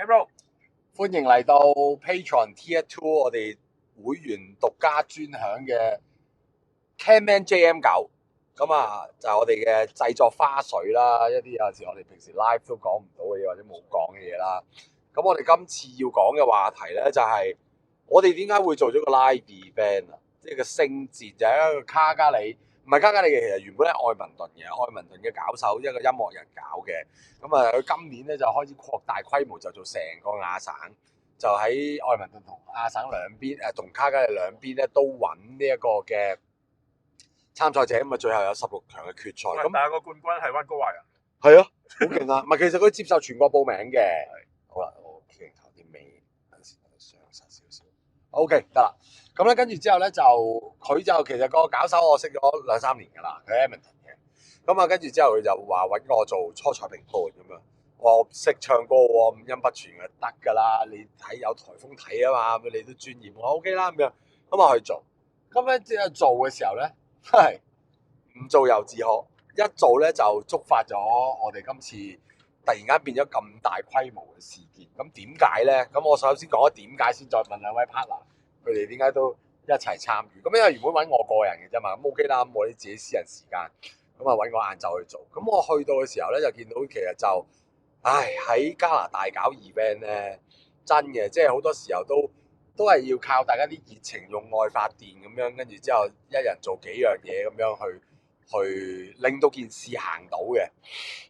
Hello，歡迎嚟到 Patreon Tier 2我哋會員獨家專享嘅 Camman JM9，咁啊就係我哋嘅製作花絮啦，一啲有陣時我哋平時 live 都講唔到嘅嘢或者冇講嘅嘢啦。咁我哋今次要講嘅話題咧就係我哋點解會做咗個 live event 啊，即係個星戰就係一個卡加里。唔係卡加里嘅，其實原本係愛民頓嘅，愛民頓嘅搞手，一個音樂人搞嘅。咁啊，佢今年咧就開始擴大規模，就做成個亞省，就喺愛民頓同亞省兩邊，同卡加里兩邊咧都揾呢一個嘅參賽者。咁啊，最後有16強嘅決賽。咁但係個冠軍係溫哥華人。係啊，好勁啊！唔係，其實佢接受全國報名嘅。好啦，我鏡頭啲尾等陣上實少少。OK，得啦。咁咧，跟住之後咧，佢就其實個搞手我識咗2-3年㗎啦，佢喺 Edmonton 嘅。咁啊，跟住之後佢就話揾我做初賽評判咁樣。我識唱歌喎，五音不全嘅得㗎啦。你睇有颱風睇啊嘛，咁你都專業，我 OK 啦咁樣。咁啊去做。咁咧即係做嘅時候咧，係唔做又自可，一做咧就觸發咗我哋今次突然間變咗咁大規模嘅事件。咁點解咧？咁我首先講咗點解，先再問兩位 partner。佢哋點解都一齊參與？咁因為原本揾我個人嘅啫嘛，咁 OK 啦，咁我啲自己私人時間，咁啊揾我晏晝去做。咁我去到嘅時候咧，就見到其實就，喺加拿大搞 event 咧，真嘅，即係好多時候都係要靠大家啲熱情，用愛發電咁樣，跟住之後一人做幾樣嘢咁樣去令到件事行到嘅。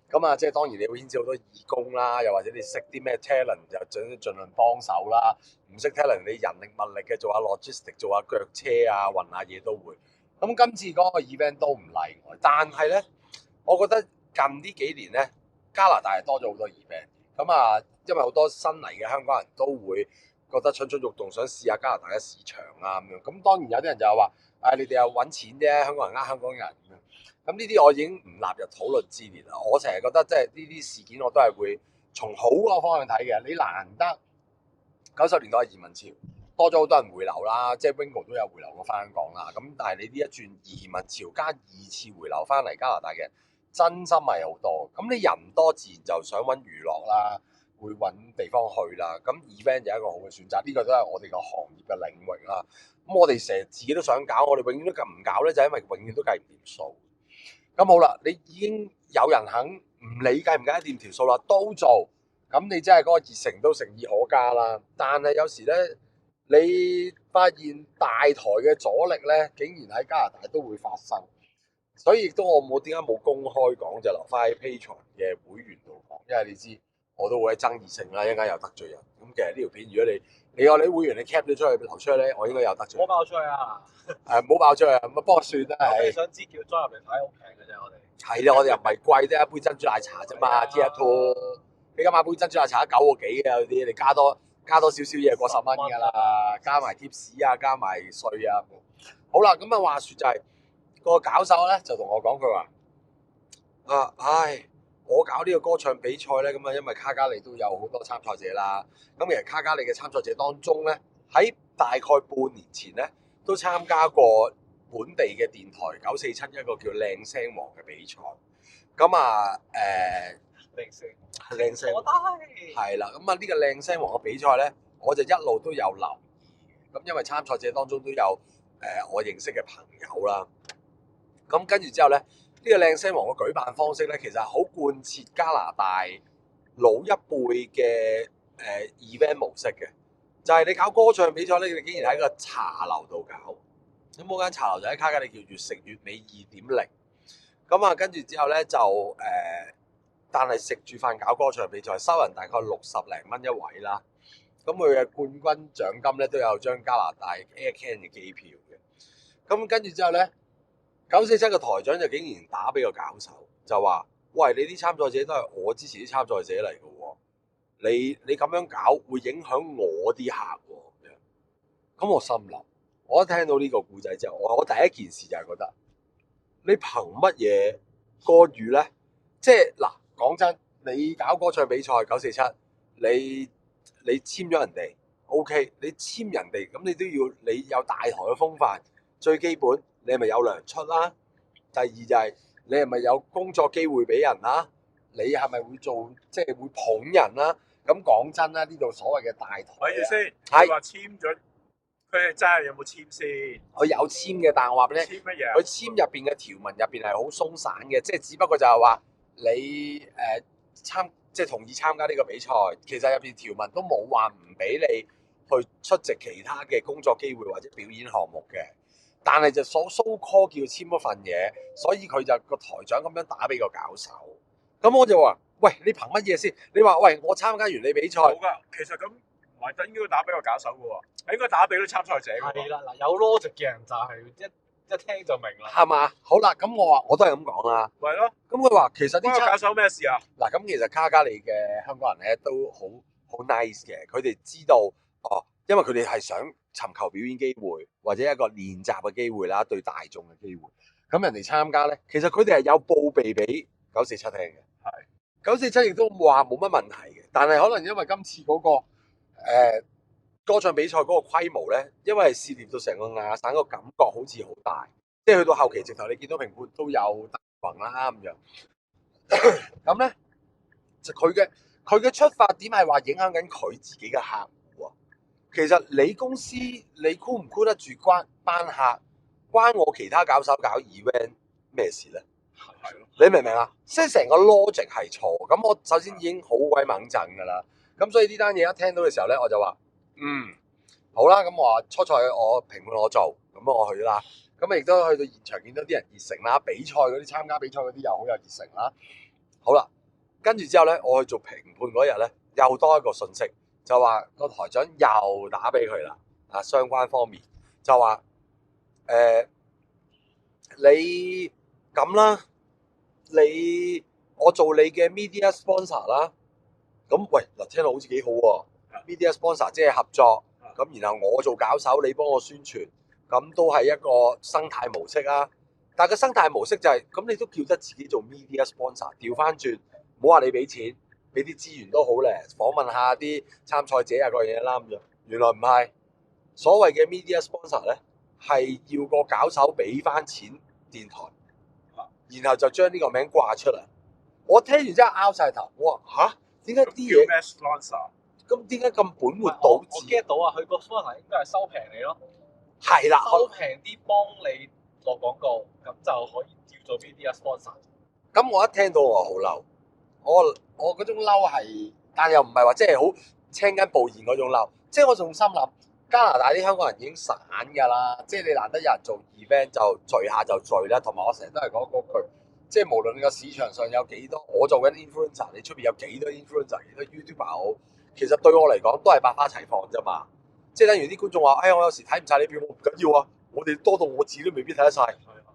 咁啊，即係當然你會牽涉好多義工啦，又或者你識啲咩 talent 就盡量幫手啦。唔識 talent 你人力物力嘅做下 logistic， 做下腳車啊，運下嘢都會。咁今次嗰個 event 都唔例外，但係咧，我覺得近呢幾年咧，加拿大係多咗好多 event。咁啊，因為好多新嚟嘅香港人都會覺得蠢蠢欲動，想試下加拿大嘅市場啊咁樣。咁當然有啲人就係話，你哋又揾錢啫，香港人呃香港人咁樣。咁呢啲我已經唔納入討論之列啦。我成日覺得即係呢啲事件我都係會從好個方向睇嘅。你難得90年代移民潮多咗好多人回流啦，即係 Wingo 都有回流過翻香港啦。咁但係你呢一轉移民潮加2次回流翻嚟加拿大嘅真心係好多。咁你人多自然就想揾娛樂啦，會揾地方去啦。咁 event 就係一個好嘅選擇，呢個都係我哋個行業嘅領域啦。咁我哋成日自己都想搞，我哋永遠都唔搞咧，就係因為永遠都計唔掂數。咁好啦，你已經有人肯唔理計唔計得掂條數啦，都做，咁你真係嗰個熱誠都誠意可嘉啦。但係有時咧，你發現大台嘅阻力咧，竟然喺加拿大都會發生，所以亦都我冇點解冇公開講，就留翻喺 Patreon 嘅會員度講，因為你知我都會喺爭議性啦，一陣間又得罪人。咁其實呢條片，如果你有你會員你 cap 咗出去流出去咧，我應該有得罪。冇爆出去啊！唔好爆出去，咁不過算啦。你想知叫裝入嚟睇好平嘅啫，我哋。係啦，我哋又唔係貴啫，一杯珍珠奶茶啫嘛，T2。你今買杯珍珠奶茶9個幾嘅有啲，你加多少少嘢過10蚊㗎啦，加埋貼士啊，加埋稅啊。好啦，咁啊話説就係個搞手咧，就同我講佢話我搞呢個歌唱比賽咧，咁啊因為卡加里都有好多參賽者啦。咁其實卡加里嘅參賽者當中咧，喺大概半年前咧都參加過本地嘅電台947一個叫靚聲王嘅比賽。咁啊靚聲我得係啦。咁啊呢個靚聲王嘅比賽咧，我就一路都有留意。咁因為參賽者當中都有我認識嘅朋友啦。咁跟住之後咧，呢個靚聲王嘅舉辦方式咧，其實係好貫徹加拿大老一輩嘅event 模式嘅，就係你搞歌唱比賽咧，你竟然喺個茶樓度搞。咁嗰間茶樓就喺卡加里叫越食越美2.0。咁啊，跟住之後咧就但係食住飯搞歌唱比賽，收人大概60零蚊一位啦。咁佢嘅冠軍獎金咧都有張加拿大 Air Canada 嘅機票嘅。咁跟住之後咧，947個台長就竟然打俾個搞手，就話：喂，你啲參賽者都係我支持啲參賽者嚟嘅喎，你咁樣搞會影響我啲客喎。咁我心諗，我一聽到呢個故仔之後，我第一件事就係覺得，你憑乜嘢干預咧？即係嗱，講真，你搞歌唱比賽947，你簽咗人哋 ，OK， 你簽人哋，咁你都要你有大台嘅風範，最基本。你係咪有糧出啦？第二就係你係咪有工作機會俾人啦？你係咪會做即係會捧人啦？咁咁講真啦，呢度所謂嘅大台咪住先，係你話簽咗，佢哋真係有冇簽先？佢有簽嘅，但係我話俾你聽，簽乜嘢啊？佢簽入邊嘅條文入邊係好鬆散嘅，即係只不過就係話你即係同意參加呢個比賽，其實入邊條文都冇話唔俾你去出席其他嘅工作機會或者表演項目嘅。但係就so call 叫簽嗰份嘢，所以佢就個台長咁樣打俾個搞手。咁我就話：喂，你憑乜嘢先？你話喂，我參加完你比賽，好㗎，其實咁唔係應該打俾個搞手嘅喎，係應該打俾啲參賽者嘅喎。係啦，嗱有 logic 嘅人就係一聽就明啦。係嘛？好啦，咁我話我都係咁講啦。咪咯，咁佢話其實啲關個搞手咩事啊？嗱，咁其實卡加利嘅香港人咧都好 nice 嘅，佢哋知道哦，因為佢哋係想尋求表演機會或者一個練習嘅機會啦，對大眾嘅機會。咁人哋參加咧，其實佢哋係有報備俾947聽嘅。係947亦都話冇乜問題嘅，但係可能因為今次嗰個歌唱比賽嗰個規模咧，因為係涉獵到成個亞省個感覺好似好大，即係去到後期直頭你見到評判都有大羣啦咁樣。咁咧就佢嘅出發點係話影響緊佢自己嘅客戶啊。其實你公司你箍唔箍得住班客，關我其他搞手搞 event 咩事咧？係咯，你明唔明啊？即係成個 logic 係錯。咁我首先已經好鬼猛震㗎啦。咁所以呢單嘢一聽到嘅時候咧，我就話好啦。咁我話初賽我評判我做，咁我去啦。咁亦都去到現場見到啲人熱誠啦，比賽嗰啲參加比賽嗰啲又好有熱誠啦。好啦，跟住之後咧，我去做評判嗰日咧，又多一個信息，就話個台長又打俾佢啦。啊，相關方面就話你咁啦，我做你嘅 media sponsor 啦。咁喂嗱，聽落好似幾好喎。media sponsor 即係合作，咁然後我做搞手，你幫我宣傳，咁都係一個生態模式啊。但係個生態模式就係咁，你都叫得自己做 media sponsor，調翻轉，唔好話你俾錢，俾啲資源都好咧，訪問下啲參賽者啊，嗰樣嘢啦咁樣。原來唔係，所謂嘅 media sponsor 咧，係要個搞手俾翻錢電台，然後就將呢個名掛出嚟。我聽完之後拗晒頭，我話吓，點解啲嘢咩 sponsor？咁點解咁本末倒我置？ get 到啊，佢個 sponsor 應該係收平你咯，係啦，收平啲幫你落廣告，咁就可以叫做 media sponsor。咁我一聽到我好嬲，我嗰種嬲係，但又唔係話即係好青筋暴現嗰種嬲，即係我仲心諗加拿大啲香港人已經散㗎啦，即係你難得有人做 event 就聚下就聚啦，同埋我成日都係講嗰句，即係無論你個市場上有幾多，我做緊 influencer，你出邊有幾多 influencer，幾多 YouTuber 好，其實對我嚟講都係百花齊放啫嘛，即係等於啲觀眾話，我有時睇唔晒你片，我唔緊要啊，我哋多到我自己都未必睇得晒。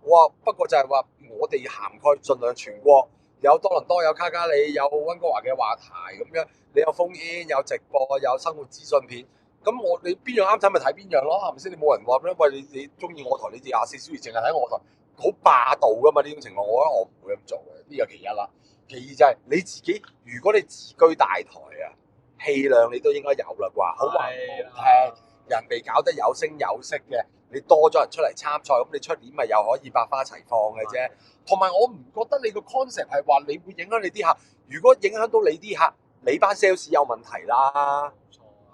我話不過就係話我哋涵蓋盡量全國，有多倫多，有卡加里，有溫哥華嘅話題咁樣，你有烽煙，有直播，有生活資訊片，咁你邊樣啱睇咪睇邊樣咯，係咪先？你冇人話咩？喂，你中意我台，你哋24小時淨係睇我台，好霸道噶嘛？呢種情況，我覺得我唔會咁做嘅，呢個其一啦。其二就係你自己，如果你自居大台啊，氣量你都應該有啦啩，好話唔好聽，人哋搞得有聲有色嘅。你多咗人出嚟參賽，咁你出年咪又可以百花齊放嘅啫。同埋我唔覺得你個 concept 係話你會影響你啲客，如果影響到你啲客，你班 sales 有問題啦，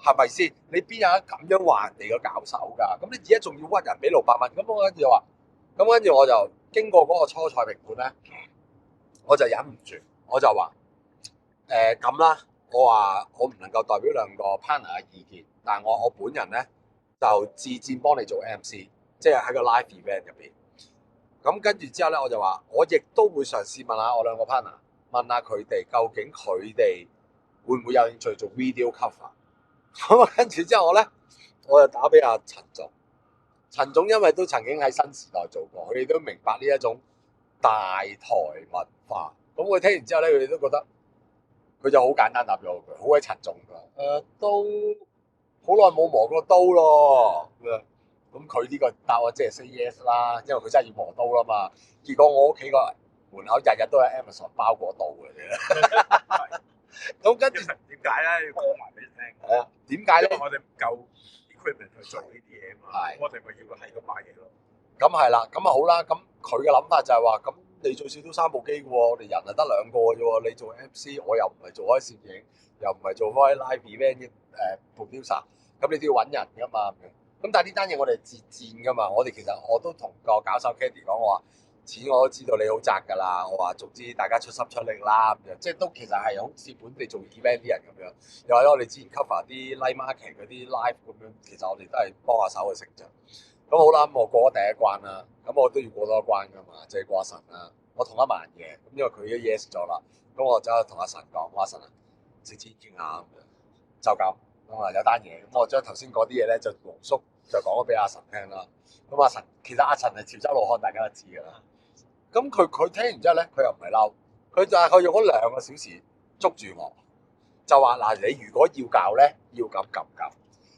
係咪先？你邊有得咁樣話人哋個搞手㗎？咁你而家仲要屈人俾600蚊，咁我跟住就話，咁跟住我就經過嗰個初賽評判咧，我就忍唔住，我就話咁啦，我話我唔能夠代表兩個 partner 嘅意見，但係我本人咧。就自薦幫你做 MC，即係喺個 live event 入邊。咁跟住之後咧，我就話我亦都會嘗試問下我兩個 partner，問下佢哋究竟佢哋會唔會有興趣做 video cover。咁啊，跟住之後我就打俾阿陳總。陳總因為都曾經喺新時代做過，佢哋都明白呢一種大台文化。咁佢聽完之後咧，佢哋都覺得佢就好簡單答咗我句，好鬼陳總㗎。都。好耐冇磨過刀咯，咁佢呢個答我即係 say yes 啦，因為佢真係要磨刀啦嘛。結果我屋企個門口日日都係 Amazon 包裹刀嘅啫。咁跟住點解咧？要講埋俾你聽。係啊，點解咧？因為我哋唔夠 equipment 去做呢啲嘢啊嘛。係。我哋咪要係咁買嘢咯。咁係啦，咁啊好啦，咁佢嘅諗法就係話，咁你最少都3部機嘅喎，我哋人係得2個嘅啫喎，你做 MC，我又唔係做開攝影，又唔係做開 live event 嘅producer，咁你都要揾人噶嘛。咁但係呢單嘢我哋係節戰噶嘛，其實我都同個搞手 Candy 講，我話錢我都知道你好賺㗎啦，我話總之大家出心出力啦咁樣，即係都其實係好似本地做 event 啲人咁樣，又或者我哋之前 cover 啲 live market 嗰啲 live 咁樣，其實我哋都係幫下手去成長。咁好啦，咁我過咗第一關啦，咁我都要過多一關㗎嘛，即係過阿神啦。我同阿萬嘅，咁因為佢都 yes 咗啦，咁我就同阿神講，阿神啊，食錢傾下咁樣，就咁。咁啊有單嘢，咁我將頭先嗰啲嘢咧就濃縮就講咗俾阿神聽啦。咁阿神其實阿神係潮州老漢，大家都知㗎啦。咁佢聽完之後咧，佢又唔係嬲，佢就係佢用咗2個小時捉住我，就話嗱你如果要教咧，要咁。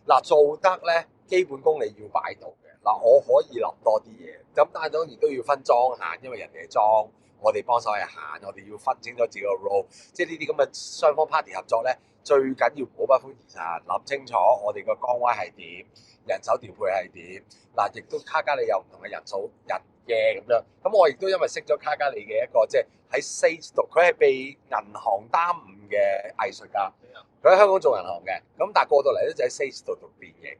嗱做得咧，基本功你要擺到嘅。嗱我可以諗多啲嘢，咁但係當然都要分莊閒，因為人哋係莊，我哋幫手係閒，我哋要分清楚自己個 role，即係呢啲咁嘅雙方 party 合作咧。最緊要唔好不歡而散，諗清楚我哋個崗位係點，人手調配係點。嗱，亦都卡加里有唔同嘅人數人嘅咁樣。咁我亦都因為識咗卡加里嘅一個即係喺 Sage 度，佢係被銀行耽誤嘅藝術家。佢喺香港做銀行嘅，咁但係過到嚟咧就喺 Sage 度讀電影。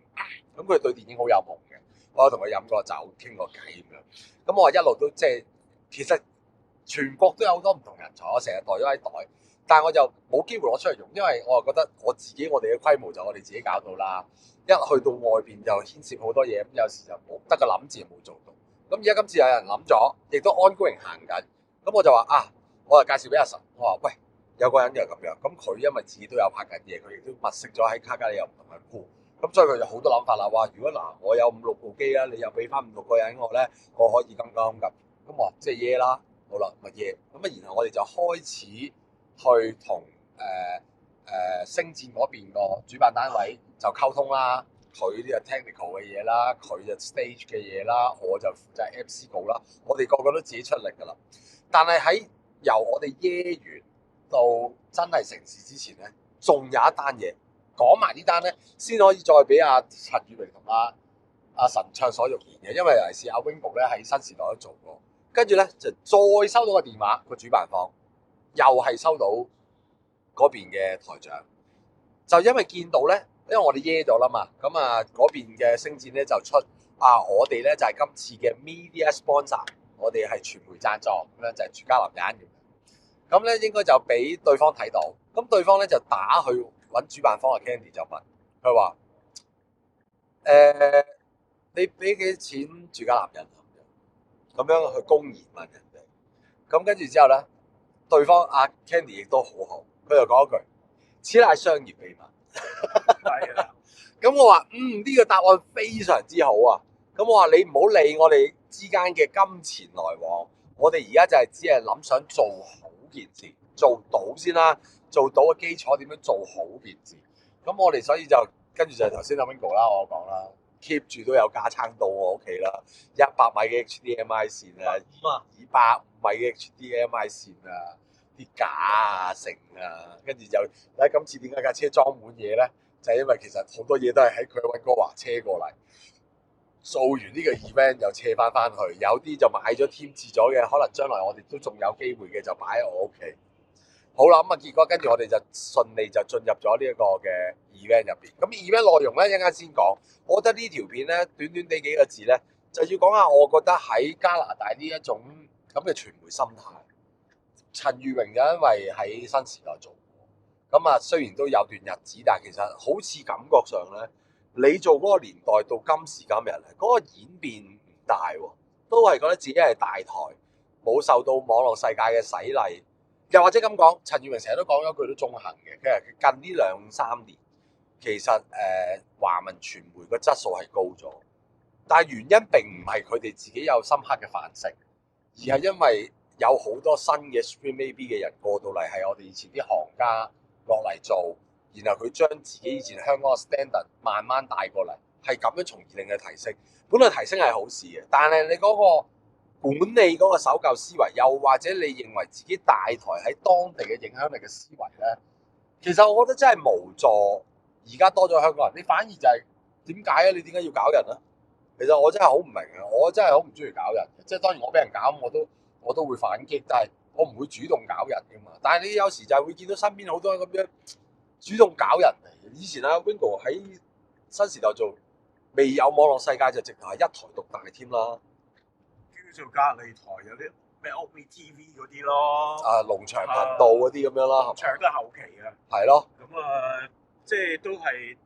咁佢對電影好有夢嘅，我有同佢飲過酒傾過偈咁樣。咁我話一路都即係其實全國都有好多唔同人才，我成日袋咗喺袋。但係我就冇機會攞出嚟用，因為我覺得我哋嘅規模就我哋自己搞到啦。一去到外邊就牽涉好多嘢，咁有時就冇得個諗字冇做到。咁而家今次有人諗咗，亦都ongoing行緊。咁我就話我就介紹俾阿神，我話喂，有個人又咁樣。咁佢因為自己都有拍緊嘢，佢亦都物色咗喺卡加里有唔同嘅鋪。咁所以佢就好多諗法啦。話如果我有5-6部機啦，你又俾翻5-6個人我咧，我可以咁。咁我話即係耶啦，好啦，咪耶。咁然後我哋就開始去同星戰嗰邊個主辦單位就溝通啦，佢啲就 technical 嘅嘢啦，佢就 stage 嘅嘢啦，我就負責 MC 稿啦，我哋個個都自己出力㗎啦。但係由我哋耶完到真係成事之前咧，仲有一單嘢講埋呢單咧，先可以再俾阿陳宇榮同阿神暢所欲言嘅，因為尤其是阿 Wingo 咧喺新時代都做過，跟住咧就再收到個電話，個主辦方又係收到嗰邊嘅台長，就因為見到咧，因為我哋耶咗啦嘛，咁嗰邊嘅星戰咧就出我哋咧就係今次嘅 media sponsor， 我哋係傳媒贊助咁樣，就係住家男人咁咧，應該就俾對方睇到，咁對方咧就打去揾主辦方嘅 Candy 就問佢話你俾幾錢住家男人咁樣去公然問人哋，咁跟住之後咧，對方Candy 亦都好好，佢就講一句：此乃商業秘密。係啊，咁我話呢個答案非常之好啊！咁我話你唔好理我哋之間嘅金錢來往，我哋而家就係只係諗想做好件事，做到先啦，做到嘅基礎點樣做好件事。咁我哋所以就跟住就係頭先阿 Wingo 啦，我講啦 ，keep 住都有架撐到我屋企啦，100米嘅 HDMI 線啊，250米嘅 HDMI 線啊，啲架成跟住就睇今次點解架車裝滿嘢咧？就係因為其實好多嘢都係喺佢溫哥華車過嚟，做完呢個 event 又車翻去，有啲就買咗添置咗嘅，可能將來我哋都仲有機會嘅，就擺喺我屋企。好啦，咁結果跟住我哋就順利就進入咗呢一個嘅 event 入邊。咁 event 內容咧一陣間先講。我覺得呢條片咧短短地幾個字咧，就要講下我覺得喺加拿大呢一種咁嘅傳媒心態。陳裕榮就因為喺新時代做過，咁雖然都有段日子，但係其實好似感覺上咧，你做嗰個年代到今時今日咧，嗰個演變唔大喎，都係覺得自己係大台，冇受到網絡世界嘅洗禮。又或者咁講，陳裕榮成日都講咗句都中肯嘅，其實近呢2-3年，其實華文傳媒個質素係高咗，但係原因並唔係佢哋自己有深刻嘅反省，而係因為有好多新嘅 Stream AB 嘅人過到嚟，係我哋以前啲行家落嚟做，然後佢將自己以前香港嘅 standard 慢慢帶過嚟，係咁樣從而令佢提升。本來提升係好事嘅，但係你嗰個管理嗰個守舊思維，又或者你認為自己大台喺當地嘅影響力嘅思維咧，其實我覺得真係無助。而家多咗香港人，你反而就係點解啊？你點解要搞人啊？其實我真係好唔明啊！我真係好唔中意搞人嘅，即係當然我俾人搞，我都會反擊，但係我唔會主動搞人噶嘛。但係你有時就係會見到身邊好多咁樣主動搞人嚟。以前啊 Wingo 喺新時代做，未有網絡世界就直頭係一台獨大添啦。叫做隔離台有啲咩 OVTV 嗰啲咯，啊，農場頻道嗰啲咁樣啦，長都係後期嘅。係咯，咁即係都係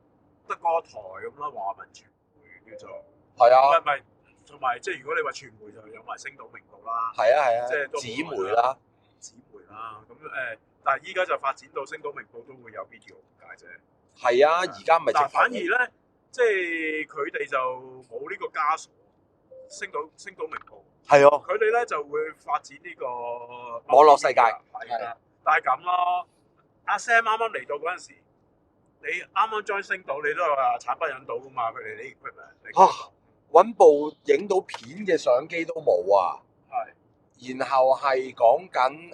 得嗰台咁啦，華文傳媒叫做。係啊，唔係，同埋即係如果你話傳媒就有埋星島明報啦，係啊，係啊，即係都紙媒啦，紙媒啦。咁但係依家就發展到星島明報都會有 video 解啫。係啊，而家咪但反而咧，即係佢哋就冇呢個枷鎖，星島明報。係啊，佢哋咧就會發展呢個網絡世界，係啦。但係咁咯，阿 Sam 啱啱嚟到嗰陣時，你啱啱 join 星島，你都係話慘不忍睹噶嘛？佢哋啲 equipment，揾部影到片嘅相機都冇啊！係，然後係講緊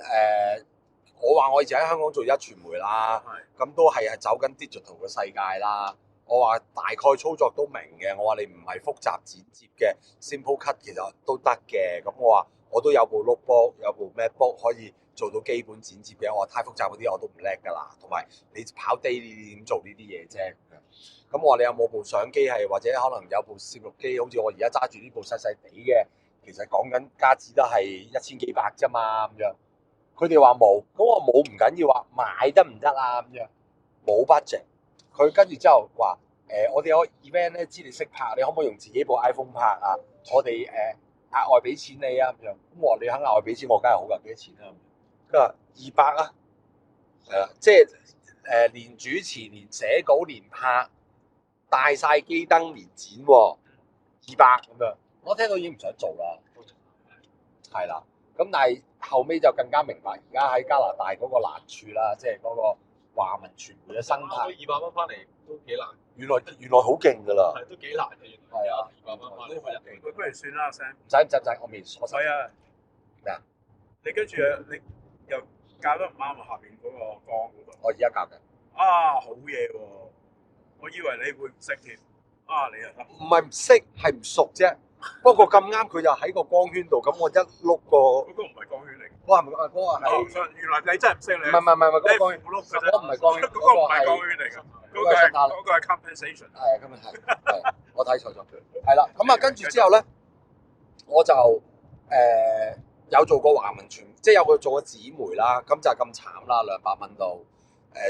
我話我以前喺香港做壹傳媒啦，咁都係走緊 digital 嘅世界啦。我話大概操作都明嘅，我話你唔係複雜剪接嘅 simple cut 其實都得嘅。咁我話我都有部 notebook，有部 MacBook 可以做到基本剪接嘅。我話太複雜嗰啲我都唔叻㗎啦，同埋你跑 daily 點做呢啲嘢啫。咁我話你有冇部相機係或者可能有部攝錄機，好似我而家揸住呢部細細地嘅，其實講緊加紙都係1000幾百啫嘛咁樣。佢哋話冇，咁我冇唔緊要啊，買得唔得啊咁樣？冇 budget。佢跟住之後話我哋有 event 咧，知你識拍，你可唔可以用自己部 iPhone 拍啊？我哋額外俾錢你啊咁樣。咁我話你肯額外俾錢，我梗係好㗎，幾多錢啊？佢話200啊，係啦，即係連主持、連寫稿、連拍。帶晒機燈連剪喎，200咁樣，我聽到已經唔想做啦。係啦，咁但係後尾就更加明白而家喺加拿大嗰個難處啦，即係嗰個華文傳媒嘅生態。200蚊翻嚟都幾難，原來好勁㗎啦。係都幾難嘅，原來。係啊，200蚊翻嚟都好勁。不如算啦，Sam。唔使，我未所係啊。咩啊？你跟住你又教得唔啱啊？下邊嗰個光嗰度。我而家教緊。啊，好嘢喎！我以為你會唔識添。啊，你又得。唔係唔識，係唔熟啫。不過咁啱佢就喺個光圈度，咁我一碌個。嗰個唔係光圈嚟。哇！唔係嗰個係。原來你真係唔識你。唔係嗰個光圈。嗰個唔係光圈。嗰個唔係光圈嚟㗎。嗰個係 compensation。係，咁啊係，我睇錯咗。係啦，咁啊跟住之後咧，我就有做過華文傳，即係有個做過紙媒啦，咁就係咁慘啦，200蚊度。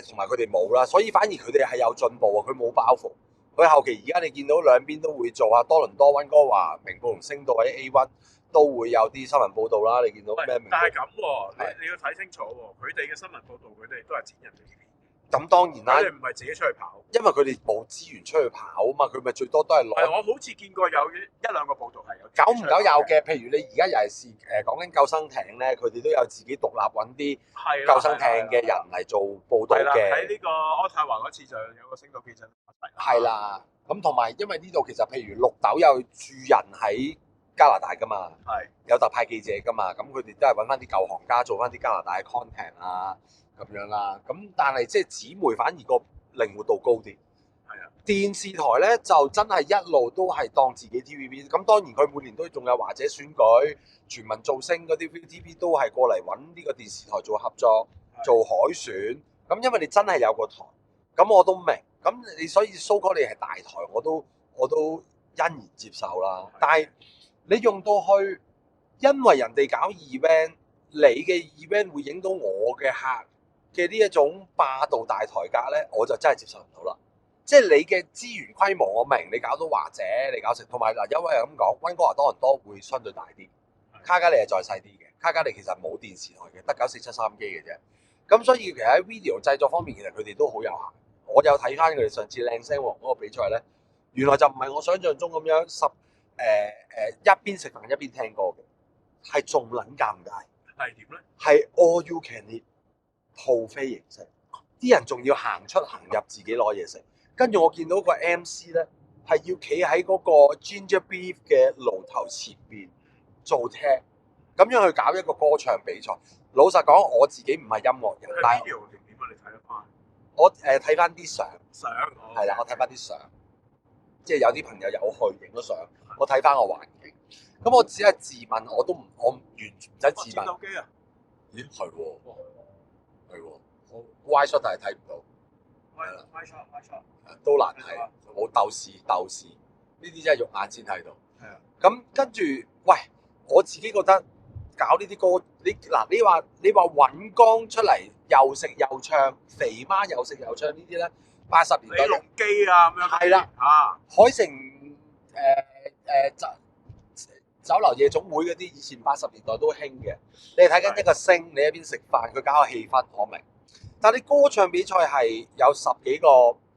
同埋佢哋冇啦，所以反而佢哋係有進步啊！佢冇包袱，佢後期而家你見到兩邊都會做下，多倫多溫哥華明報同星島或者 A1都會有啲新聞報導啦。你見到咩？但係咁喎，你要睇清楚喎，佢哋嘅新聞報導，佢哋都係剪人哋片。咁當然啦，佢哋唔係自己出去跑，因為佢哋冇資源出去跑啊嘛，佢咪最多都係攞。我好似見過有1兩個報導係有。久唔久有嘅，譬如你而家尤其是講緊救生艇咧，佢哋都有自己獨立揾啲救生艇嘅人嚟做報導嘅。喺呢個柯太華嗰次就有個星島記者一齊。係啦，咁同埋因為呢度其實譬如綠豆有駐人喺加拿大噶嘛，係有特派記者噶嘛，咁佢哋都係揾翻啲舊行家做翻啲加拿大嘅 content 啊咁樣啦。咁但係即係紙媒反而個靈活度高啲。係啊，電視台咧就真係一路都係當自己 TVB。咁當然佢每年都仲有華姐選舉、全民造星嗰啲 ViuTV 都係過嚟揾呢個電視台做合作、做海選。咁因為你真係有個台，咁我都明。咁你所以 so call 你係大台，我都欣然接受啦。但係你用到去，因為人哋搞 event，你嘅 event 會影到我嘅客嘅呢一種霸道大台格咧，我就真係接受唔到啦。即係你嘅資源規模我明，你搞到華姐，你搞成同埋嗱，因為咁講，溫哥華多倫多會相對大啲，卡加利係再細啲嘅。卡加利其實冇電視台嘅，得9473機嘅啫。咁所以其實喺 video 製作方面，其實佢哋都好有限。我有睇翻佢哋上次靚聲王嗰個比賽咧，原來就唔係我想象中咁樣一邊食飯一邊聽歌嘅，係仲撚尷尬。係點咧？係 all you can eat 鋪飛形式，啲人仲要行出行入自己攞嘢食。跟住我見到個 MC 咧，係要企喺嗰個 Ginger Beef 嘅爐頭前邊做聽，咁樣去搞一個歌唱比賽。老實講，我自己唔係音樂人，但係 video 定點啊？你睇得翻？我睇翻啲相，係啦，我睇翻啲相，即係有啲朋友有去影咗相，我睇翻個環境。咁我只係自問，我完全唔使自問。手機啊？咦，係喎，係喎，我 Y shot 但係睇唔到。都難睇，冇鬥士呢啲真係肉眼先睇到。係啊，咁跟住，喂，我自己覺得搞呢啲歌，你話尹光出嚟又食又唱，肥媽又食又唱呢啲咧，80年代李龍基啊咁樣。係啦啊，海城酒樓夜總會嗰啲，以前80年代都興嘅。你係睇緊一個星，你一邊食飯，佢搞個氣氛，我明。但係你歌唱比賽係有10幾個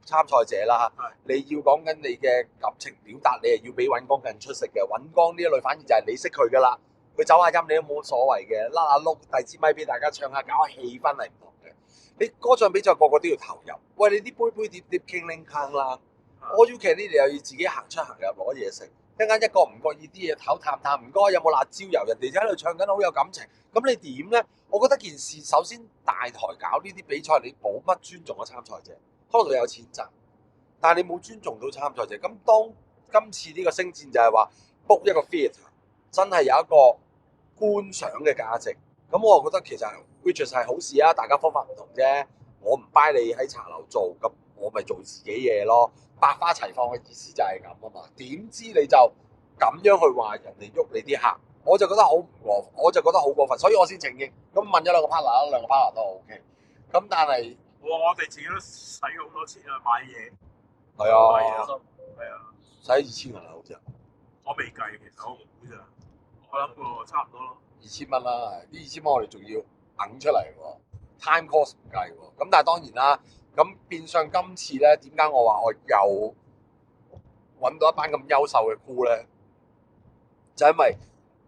參賽者啦，你要講緊你嘅感情表達，你係要比尹光更出色嘅。尹光呢一類反而就係你識佢噶啦，佢走下音你都冇所謂嘅，拉下碌遞支咪俾大家唱下，搞下氣氛係唔同嘅。你歌唱比賽個個都要投入，喂，你啲杯杯碟碟傾拎坑啦，我要騎呢啲又要自己行出行入攞嘢食，一間一個唔覺意啲嘢唞淡淡，唔該有冇辣椒油？人哋喺度唱緊好有感情，咁你點咧？我覺得件事首先大台搞呢啲比賽，你冇乜尊重嘅參賽者，可能佢有錢賺，但係你冇尊重到參賽者。咁當今次呢個星戰就係話 book 一個 theatre，真係有一個觀賞嘅價值。咁我覺得其實 which 係好事啊，大家方法唔同啫。我唔 buy 你喺茶樓做，咁我咪做自己嘢咯。百花齊放嘅意思就係咁啊嘛。點知你就咁樣去話人哋喐你啲客？我就覺得好唔過分，我就覺得好過分，所以我先承認。咁問咗兩個 partner，兩個 partner 都 OK。咁但係我哋自己都使好多錢啊買嘢。係啊，係啊，使2000銀啊，好似我未計，其實我估咋，我諗過差唔多咯。2000蚊啦，呢2000蚊我哋仲要揞出嚟喎 ，time cost 唔計喎。咁但係當然啦，咁變相今次咧，點解我話我又揾到一班咁優秀嘅 crew 咧？就因為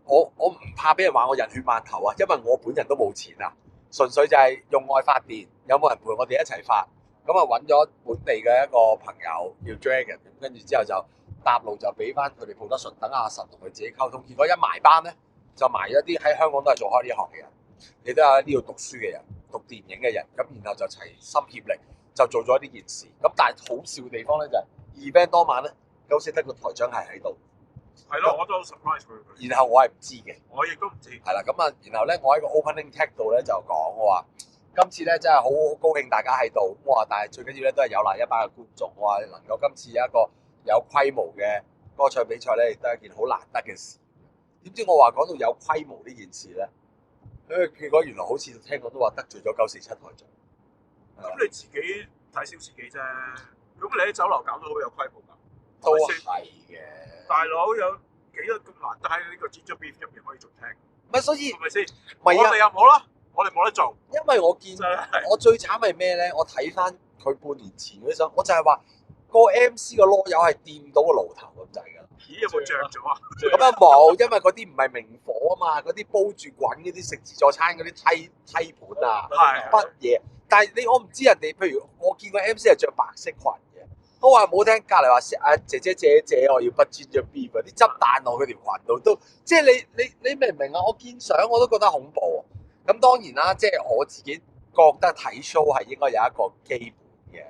我唔怕俾人話我人血饅頭啊，因為我本人都冇錢啊，純粹就係用愛發電，有冇人陪我哋一齊發？咁啊揾咗本地嘅一個朋友叫 Dragon，咁跟住之後就搭路就俾翻佢哋 production，等阿神同佢自己溝通。結果一埋班咧，就埋咗啲喺香港都係做開呢行嘅人，亦都有喺呢度讀書嘅人、讀電影嘅人，咁然後就齊心協力就做咗呢件事。咁但係好笑嘅地方咧就係 event 當晚咧，夠識得個台長係喺度。係咯，我都好 surprise 佢。然後我係唔知嘅，我亦都唔知。係啦，咁啊，然後咧，我喺個 opening tag 度咧就講我話，今次咧真係好高興大家喺度。我話，但係最緊要咧都係有賴一班嘅觀眾。我話能夠今次有一個有規模嘅歌唱比賽咧，亦都係一件好難得嘅事。點知我話講到有規模呢件事咧，結果原來好似聽講都話得罪咗947台長。咁你自己睇小自己啫。咁你喺酒樓搞到好有規模㗎，都係嘅。大佬有幾多咁難得喺呢個 Ginger Beef 入面可以做聽？唔係，所以係咪先？唔係啊我哋又冇啦，我哋冇得做。因為我見真係我最慘係咩咧？我睇翻佢半年前嗰陣，我就係話個 MC 個籮柚係掂到個爐頭咁滯㗎。咦？有冇着咗啊？咁啊冇，因為嗰啲唔係明火啊嘛，嗰啲煲住滾嗰啲食自助餐嗰啲梯盤啊，係乜嘢？但係我唔知人哋，譬如我見個 MC 係着白色裙嘅，我話冇聽隔離話啊姐姐，我要不 Ginger Beef 啲汁彈落佢條裙度都，即係你明唔明啊？我見相我都覺得恐怖。咁當然啦，即係我自己覺得睇 show 係應該有一個基本嘅，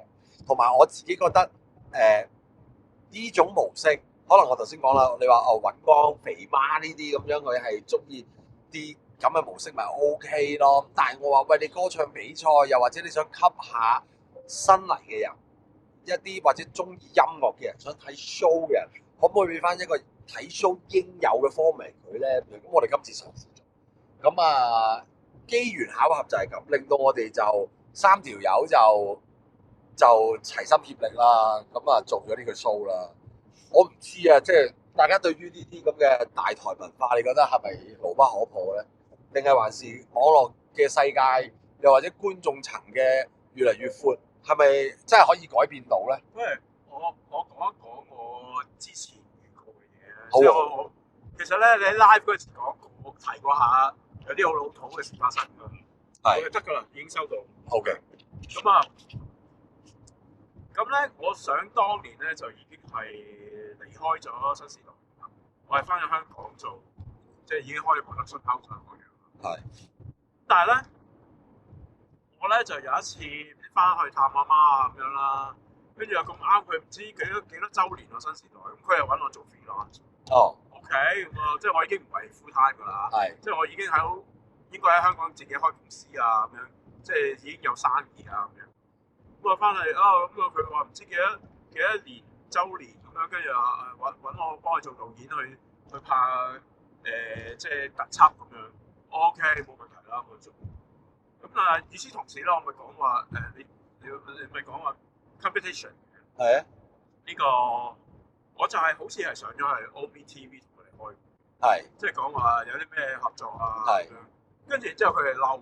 同埋我自己覺得呢種模式，可能我頭先講啦，你話尹光、肥媽呢啲咁樣，佢係中意啲咁嘅模式咪 OK 咯。但係我話喂，你歌唱比賽，又或者你想吸下新嚟嘅人，一啲或者中意音樂嘅人，想睇 show 嘅人，可唔可以俾翻一個睇 show 應有嘅 format 佢咧？咁我哋今次嘗試做，咁啊機緣巧合就係咁，令到我哋就3條友就齊心協力啦，咁啊做咗呢個 show 啦。我唔知啊，即係大家對於呢啲咁嘅大台文化，你覺得係咪牢不可破咧？定係還是網絡嘅世界，又或者觀眾層嘅越嚟越闊，係咪真係可以改變到咧？因為我講一講我之前遇過嘅嘢咧。好啊即係我其實咧，你喺 live 嗰陣時講過，我提過下有啲好老土嘅事發生㗎。係得㗎啦，已經收到。 OK，咁啊，咁咧，我想當年咧就已經係離開咗新時代，我係翻咗香港做，即係已經開咗 production house 嗰樣。係。但係咧，我咧就有一次翻去探阿媽啊咁樣啦，跟住又咁啱佢唔知幾多週年啊新時代，咁佢又揾我做 freelance。哦。OK，咁啊，即係我已經唔係 full time 㗎啦。係。即係我已經應該喺香港自己開公司啊咁樣，即係已經有生意啊咁樣。咁啊翻嚟啊，咁啊佢話唔知幾多年週年咁樣，跟住啊揾我幫佢做導演去拍即係特輯咁樣。OK 冇問題啦，我做。咁啊，與此同時咧，我咪講話你咪講話 competition 係啊，呢個我就係好似係上咗係 OBTV 同佢哋開，係即係講話有啲咩合作啊係咁樣。跟住之後佢哋嬲，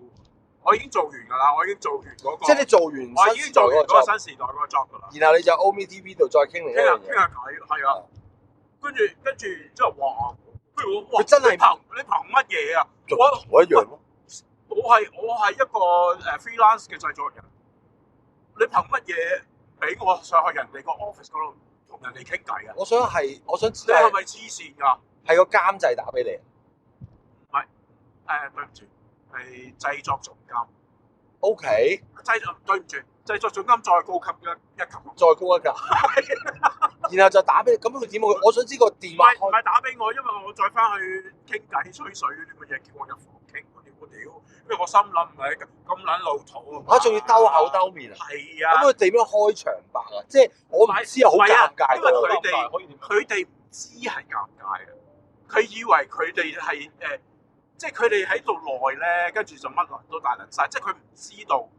我已經做完㗎啦，我已經做完嗰個，即係你做完我已經做完嗰個新時代嗰個 job 㗎啦。然後你就 OMTV 度再傾另一樣嘢。傾下偈，係啊。跟住之後哇，跟住我哇，佢真係你憑乜嘢啊？我一樣咯。我係一個freelance 嘅製作人，你憑乜嘢俾我上去人哋個 office 嗰度同人哋傾偈啊？我想知你係咪黐線㗎？係個監製打俾你。唔係對唔住，係製作總監。OK，對唔住，製作總監再高級一級。再高一級。然後就打俾你，咁佢點會？我想知個電話唔係打俾我，因為我再翻去傾偈吹水嗰啲乜嘢，叫我入房傾嗰啲，我屌！因為我心諗唔係咁撚老土啊！仲要兜口兜面啊！係啊！咁佢點樣開場白啊？即係我唔知啊，好尷尬因為㗎。佢哋唔知係尷尬嘅，佢以為佢哋係即係佢哋喺度耐咧，跟住就乜撚都大撚晒，即係佢唔知道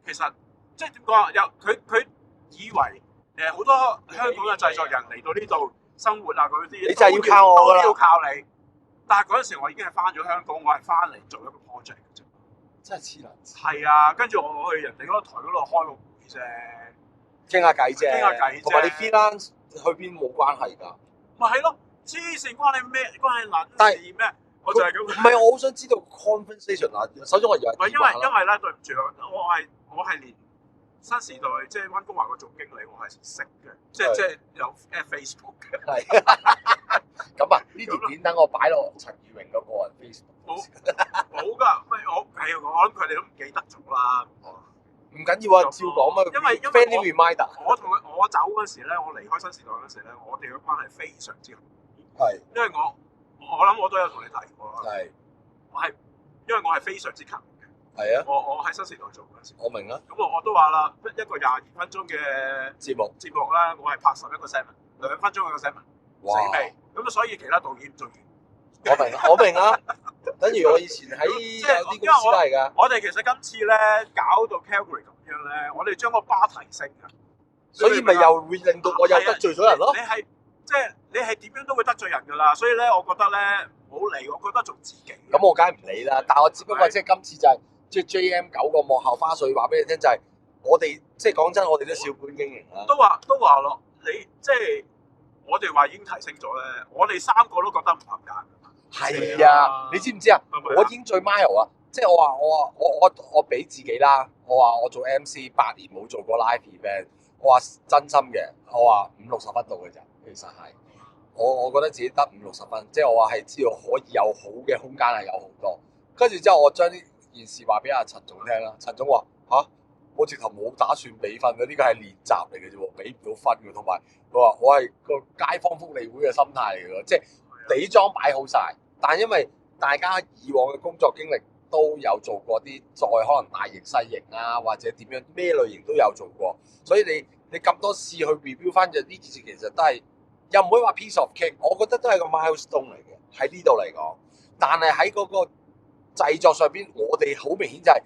其實即係點講啊？佢以為好多香港嘅製作人嚟到呢度生活啊嗰啲，你就係要靠我㗎啦，都要靠你。但係嗰陣時我已經係翻咗香港，我係翻嚟做一個 project 嘅啫。真係黐撚線。係啊，跟住我去人哋嗰個台嗰度開個會啫，傾下偈啫。傾下偈啫。同埋你 freelance 去邊冇關係㗎。咪係咯，黐線關你咩？關你撚但事咩？我就係咁。唔係，我好想知道 conversation 啊。首先我以為唔係因為咧，對唔住，我係連新時代即係溫哥華個總經理，我係識嘅，即係有 Facebook 嘅。係。咁啊，呢條片等我擺落陳宇榮嗰個人 Facebook。冇㗎，唔係我諗佢哋都唔記得咗啦。唔緊要啊，照講嘛。因為 friendly reminder。我走嗰時咧，我離開新時代嗰時咧，我哋嘅關係非常之好。係。因為我諗我都有同你提過啦。係。因為我係非常之勤嘅。係啊。我喺新時代做嗰陣時。我明啊。咁我都話啦，一個22分鐘嘅節目咧，我係拍11個 segment， 2分鐘一個 segment， 死未？咁所以其他導演唔做完。我明啊。等於我以前喺有啲公司都係㗎。我哋其實今次咧搞到 Calgary 咁樣咧，我哋將個巴提升啊，所以咪又會令到我又得罪咗人咯。你係點樣都會得罪人㗎啦，所以咧，我覺得咧唔好理，我覺得做自己。咁我梗係唔理啦，但係我只不過即係今次就係即係 JM9個幕後花絮話俾你聽，就係我哋即係講真，我哋都小本經營啦。都話咯，你即係我哋話已經提升咗咧，我哋3個都覺得唔合格。係啊，你知唔知啊？我已經最 mile 啊！即係我俾自己啦，我話我做 MC 8年冇做過 live event，我話真心嘅，我話50-60分度嘅咋，其實係我覺得自己得50-60分，即係我話係知道可以有好嘅空間係有好多。跟住之後我將呢件事話俾阿陳總聽啦，陳總話吓，我直頭冇打算俾分嘅，呢個係練習嚟嘅啫喎，俾唔到分嘅。同埋佢話我係個街坊福利會嘅心態嚟嘅，即係地裝擺好晒。但係因為大家以往嘅工作經歷都有做過啲再可能大型細型啊，或者點樣咩類型都有做過，所以你咁多次去 review 翻嘅呢件事，其實都係又唔可以話 piece of cake，我覺得都係個 milestone 嚟嘅喺呢度嚟講。但係喺嗰個製作上邊，我哋好明顯就係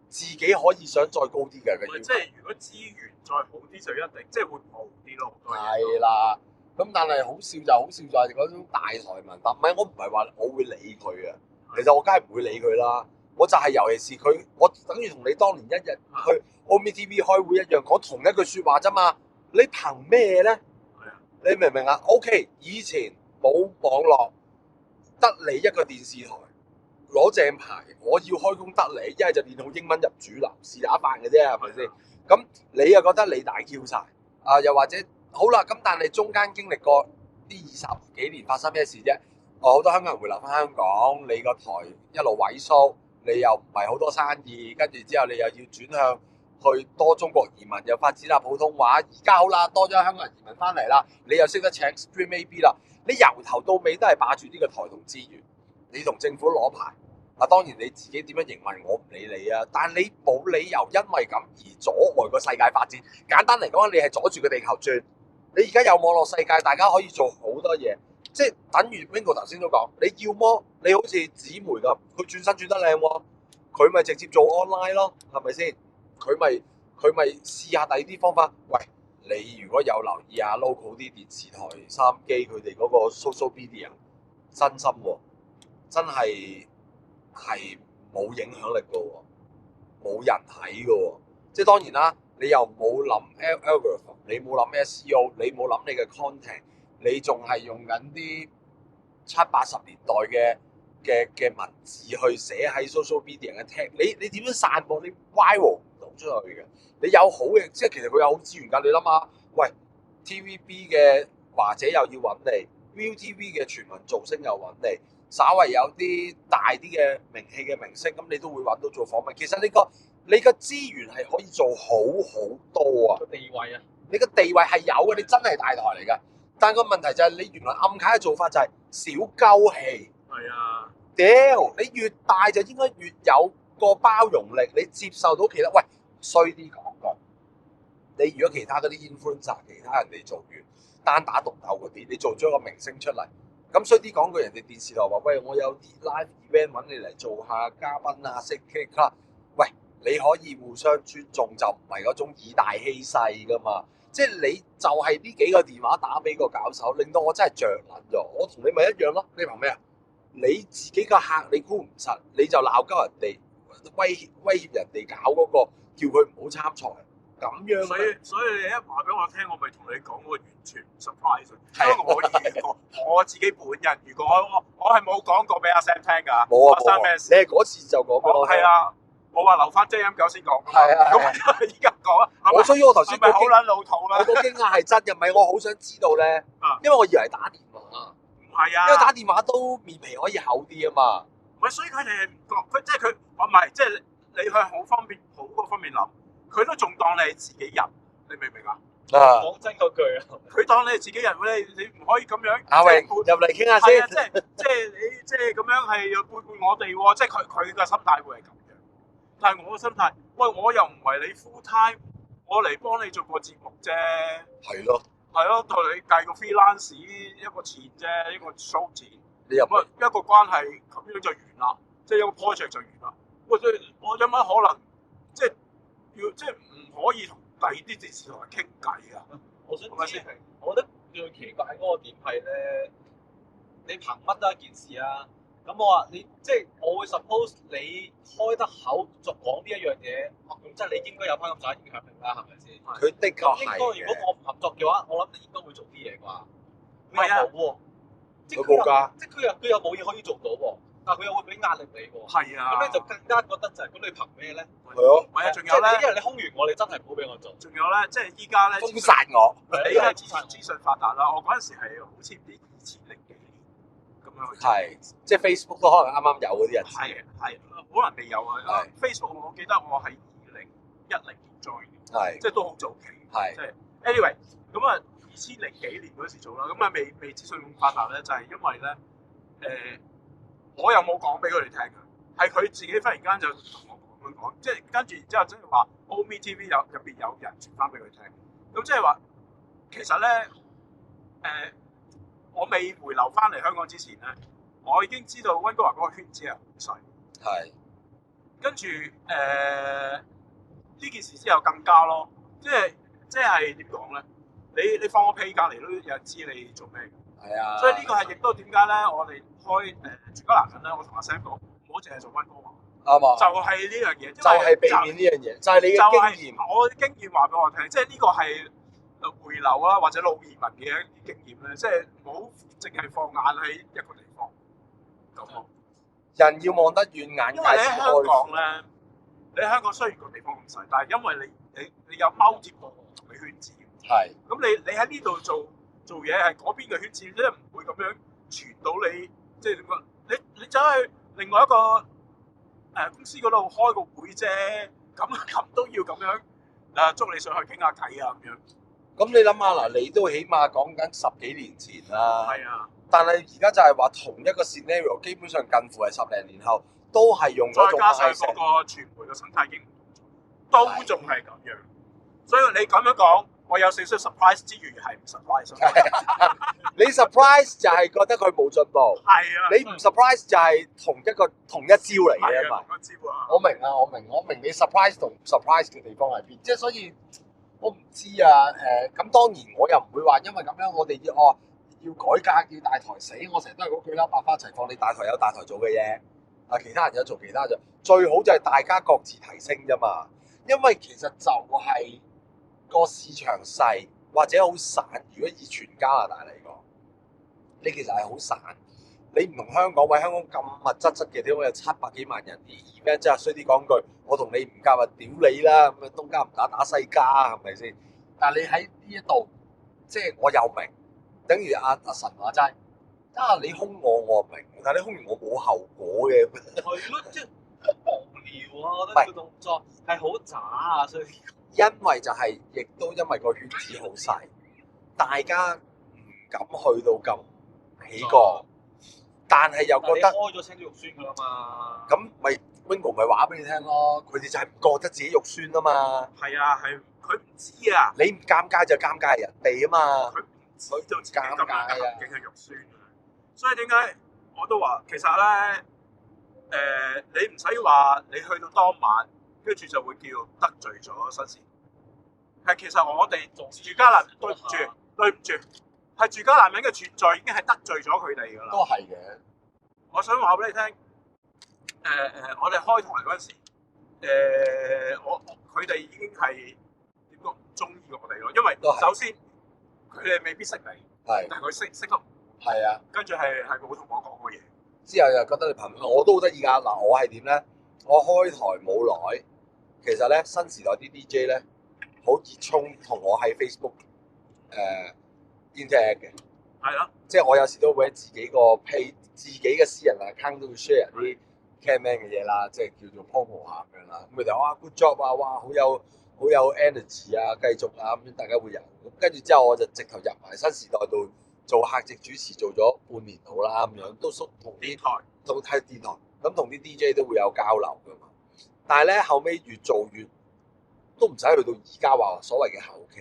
自己可以想再高啲嘅。即係如果資源再好啲，就一定即係會好啲咯。係啦。咁但係好笑就好笑就係嗰種大台文化，我唔係話我會理佢啊，其實我梗係唔會理佢啦。我就係尤其是佢，我等於同你當年一日去 OMTV 開會一樣，講同一句説話啫嘛。你憑咩咧？你明唔明啊 ？OK， 以前冇網絡，得你一個電視台攞正牌，我要開工得你，一係就練好英文入主流，是打飯嘅啫，係咪先？咁你又覺得你大 Q 晒啊？又或者？好啦，咁但係中間經歷過呢20幾年發生咩事啫？好多香港人會留翻香港，你個台一路萎縮，你又唔係好多生意，跟住之後你又要轉向去多中國移民，又發展下普通話。而家好啦，多咗香港人移民翻嚟啦，你又識得請 Stream AB 啦，你由頭到尾都係霸住呢個台同資源，你同政府攞牌，啊，當然你自己點樣營運，我唔理你啊。但你冇理由因為咁而阻礙個世界發展。簡單嚟講，你係阻住個地球轉。你而家有網絡世界，大家可以做好多嘢，即係等於 Wingo 頭先都講，你要麼你好似紙媒咁，佢轉身轉得靚喎，佢咪直接做 online 咯，係咪先？佢咪試下第二啲方法。喂，你如果有留意下 local 啲電視台、收音機佢哋嗰個 social media，真心喎，真係冇影響力嘅喎，冇人睇嘅喎。即係當然啦，你又冇諗 algorithm， 你冇諗 SEO， 你冇諗你嘅 content， 你仲係用緊啲70-80年代嘅文字去寫喺 social media 嘅 tag， 你點樣散播？你 viral 唔到出去嘅。你有好嘅，即係其實佢有好資源㗎。你諗下，喂 TVB 嘅華姐又要揾你 ，ViuTV 嘅全民造星又揾你，稍為有啲大啲嘅名氣嘅明星，咁你都會揾到做訪問。其實你個資源係可以做好多啊！個地位啊，你個地位係有嘅，你真係大台嚟㗎。但個問題就係你原來暗卡嘅做法就係少鳩氣。係啊，屌！你越大就應該越有個包容力，你接受到其他。喂，衰啲講句，你如果其他嗰啲 influencer， 其他人哋做完單打獨鬥嗰啲，你做咗個明星出嚟，咁衰啲講句，人哋電視台話：喂，我有啲 live event 揾你嚟做下嘉賓啊，識 kick 啦。喂，你可以互相尊重，就唔係嗰種以大欺細噶嘛。即係你就係呢幾個電話打俾個搞手，令到我真係着撚咗。我同你咪一樣咯，你憑咩啊？你自己個客你估唔實，你就鬧鳩人哋，威脅人哋搞嗰個，叫佢唔好參賽，咁樣。所以你一話俾我聽，我咪同你講，我完全唔 surprise，係因為我遇過我自己本人，如果我係冇講過俾阿 Sam 聽㗎，冇啊發生咩事？你係嗰次就講俾我聽。係啊，我話留翻 JM9先講。係啊，咁依家講啊，所以我頭先係咪好撚老土啦？我個驚訝係真嘅，唔係我好想知道咧，因為我以為打電話。唔係啊，因為打電話都面皮可以厚啲啊嘛。唔係，所以佢哋係唔覺，佢即係佢，我唔係，即係你向好方面好嗰方面諗，佢都仲當你係自己人，你明唔明啊？講真嗰句啊，佢當你係自己人咧，你唔可以咁樣。阿榮入嚟傾下係啊，先。即係你即係咁樣係要背叛我哋喎，即係佢嘅心態會係咁樣。但係我嘅心態，喂，我又唔係你 full time，我嚟幫你做個節目啫。係咯，係咯，同你計個 freelance 一個錢啫，一個 show 錢。你入咁啊，一個關係咁樣就完啦，即係一個 project 就完啦。喂，即係我有乜可能即係要即係唔可以同第二啲電視台傾偈啊？我想係咪知先？我覺得最奇怪嗰個點係咧，你憑乜得一件事啊？咁我話你即係我會 suppose 你開得口就講呢一樣嘢，咁即係你應該有翻咁大影響力啦，係咪先？佢的確咁應該係如果我唔合作嘅話，我諗你應該會做啲嘢啩？唔係啊佢又冇喎，即係佢冇㗎，即係佢又冇嘢可以做到喎，但係佢又會俾壓力你喎。係啊，咁你就更加覺得就係咁，你憑咩咧？係咯，唔係啊，仲即係你因有咧，為你空完我，你真係唔好俾我做。仲有咧，即係依家咧，封殺我。你而家資訊發達啦，我嗰陣時係好似唔知2000幾年咁樣去。係，即係 Facebook 都可能啱啱有嗰啲人。係，可能未有啊。係 Facebook 我記得我係2010年 join 嘅，係即係都好早期。係即係 anyway，咁啊2000幾年嗰時做啦，咁啊未資訊咁發達咧，就係因為咧我又冇講俾佢哋聽嘅，係佢自己忽然間就同我講，即係跟住然之後即係話 Omi TV 入邊有人傳翻俾佢聽，咁即係話其實咧我未回流翻嚟香港之前咧，我已經知道溫哥華嗰個圈子係好細。係。跟住呢件事之後更加咯，即係點講咧？你放個屁隔離都有人知你做咩嘅，係啊。所以呢個係亦都點解咧？我哋開全家男人咧，我同阿 Sam 講，唔好淨係做溫哥華，啱啊。就係呢樣嘢，就係避免呢樣嘢，就係你嘅經驗。我嘅經驗話俾我聽，即係呢個係回流啊，或者老移民嘅一啲經驗咧，即係唔好淨係放眼喺一個地方咁咯。人要望得遠，眼因為你界先喺香港咧，你喺香港雖然個地方咁細，但係因為你有踎接過嘅圈子，係。咁你喺呢度做嘢係嗰邊嘅圈子，即係唔會咁樣傳到你，即係點講？你走去另外一個公司嗰度開個會啫，咁都要咁樣捉你上去傾下偈啊咁樣。咁你諗下嗱，你都起碼講緊10幾年前啦。係啊，但係而家就係話同一個 scenario，基本上近乎係10零年後都係用嗰種再加上 mindset 嗰個傳媒嘅生態已經唔同咗，都仲係咁樣。所以你咁樣講，我有少少 surprise 之餘係唔 surprise。你 surprise 就係覺得佢冇進步，係啊，你唔 surprise 就係同一招嚟嘅係啊，嘛。同一招啊。我明啊，我明你 surprise 同唔 surprise 嘅地方喺邊，即係所以我唔知啊。咁當然我又唔會話因為咁樣我哋要改革要大台死，我成日都係嗰句啦，百花齊放，你大台有大台做嘅嘢，其他人有做其他做，最好就係大家各自提升啫嘛。因為其實就係個市場細或者好散，如果以全加拿大嚟講，你其實係好散。你唔同香港，香港咁密質質嘅地方有700幾萬人啲 event， 即係衰啲講句，我同你唔夾啊，屌你啦！咁啊，東家唔打西家，係咪先？但係你喺呢一度，即係我又明，等於阿神話齋，你兇我明，但係你兇完我冇後果嘅。係咯，即係無聊啊！我覺得個動作係好渣啊，所以因為就係、亦都因為個圈子好細，大家唔敢去到咁起過。但係又覺得開咗青咗肉酸㗎啦嘛，咁咪 Wingo 咪話俾你聽咯，佢哋就係唔覺得自己肉酸啊嘛。係啊，係佢唔知啊，你唔尷尬就尷尬人哋啊嘛。佢唔知道自己咁樣嘅行徑係肉酸嘅。所以點解我都話其實咧，你唔使話你去到當晚，跟住就會叫得罪咗新時代。係其實我哋住家男人對唔住。係住家男人嘅存在已經係得罪咗佢哋㗎啦。都係嘅。我想話俾你聽，我哋開台嗰陣時，佢哋已經係點講唔中意我哋咯，因為首先佢哋未必識你，係，但係佢識得，係啊。跟住係冇同我講過嘢。之後又覺得你貧，我都好得意㗎。嗱，我係點咧？我開台冇耐，其實咧新時代啲 DJ 咧好熱衷同我喺 Facebook interact 嘅，係咯，即係我有時都會喺自己個 page、自己嘅私人 account 都會 share 啲 camman 嘅嘢啦，即係叫做 promo 下咁樣啦。咁佢哋話哇 good job 啊，哇好有 energy 啊，繼續啊咁樣，大家會有。咁跟住之後我就直頭入埋新時代度做客席主持，做咗半年度啦咁樣，都同啲同睇電台，咁同啲 DJ 都會有交流噶嘛。但係咧後尾越做越都唔使去到而家話所謂嘅後期。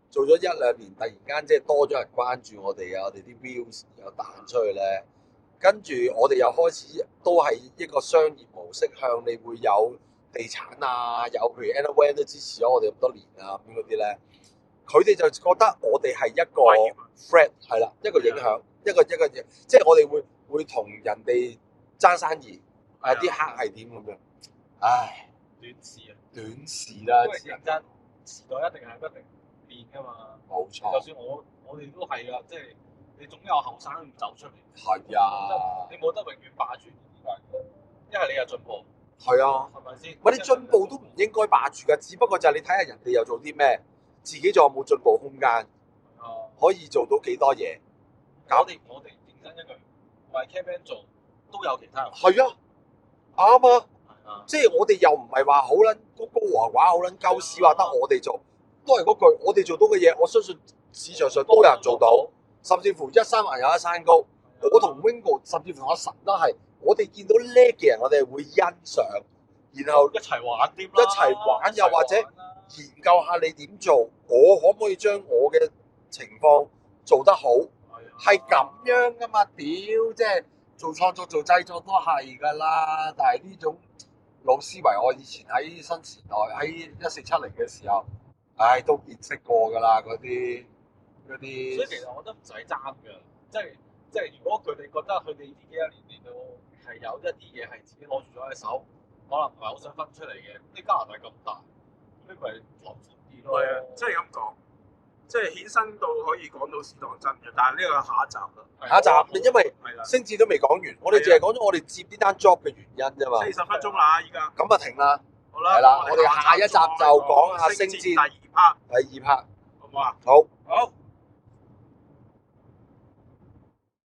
做咗1-2年，突然間即係多咗人關注我哋啊，我哋啲 views 又彈出去咧，跟住我哋又開始都係一個商業模式，向你會有地產啊，有譬如 Anna Wen 都支持咗我哋咁多年啊咁嗰啲咧，佢哋就覺得我哋係一個 threat 係啦，一個影響，一個即係我哋會同人哋爭生意，啲客係點咁樣，唉，短視啊，短視啦，因為認真時代一定係不停變㗎嘛，冇錯，就算我哋都係㗎，即係你總有後生唔走出嚟，係啊，你冇得永遠霸住呢個，因為你有進步，係啊，係咪先？喂，你進步都唔應該霸住㗎，只不過就係你睇下人哋又做啲咩，自己仲有冇進步空間，可以做到幾多嘢？我哋認真一句，為 camman 做都有其他人，係啊，啱啊，係啊，即係我哋又唔係話好撚高豪華，好撚鳩屎話得我哋做。都係嗰句，我哋做到嘅嘢，我相信市場上都有人做到，甚至乎一山還有一山高。我同 Wingo，甚至乎阿神都係，我哋見到叻嘅人，我哋會欣賞，然後一齊玩添啦，一齊玩，又或者研究下你點做，我可唔可以將我嘅情況做得好，係咁樣噶嘛？屌，即係做創作、做製作都係噶啦。但係呢種老思維，我以前喺新時代喺1470嘅時候。唉，都見識過㗎啦，嗰啲。所以其實我覺得唔使爭㗎，即係如果佢哋覺得佢哋呢幾一年嚟到係有一啲嘢係自己攞住咗喺手，可能唔係好想分出嚟嘅。咁你加拿大咁大，咁你咪留闊啲咯。係啊，即係咁講，即係衍生到可以講到時當真嘅，但係呢個下一集啦。下一集，因為係啦，星戰都未講完，我哋淨係講咗我哋接呢單 job 嘅原因啫嘛。 40分鐘啦，依家。咁啊停啦。好啦，係啦，我哋下一集就講下星戰第2 part，第2 part，好唔好啊？好。好。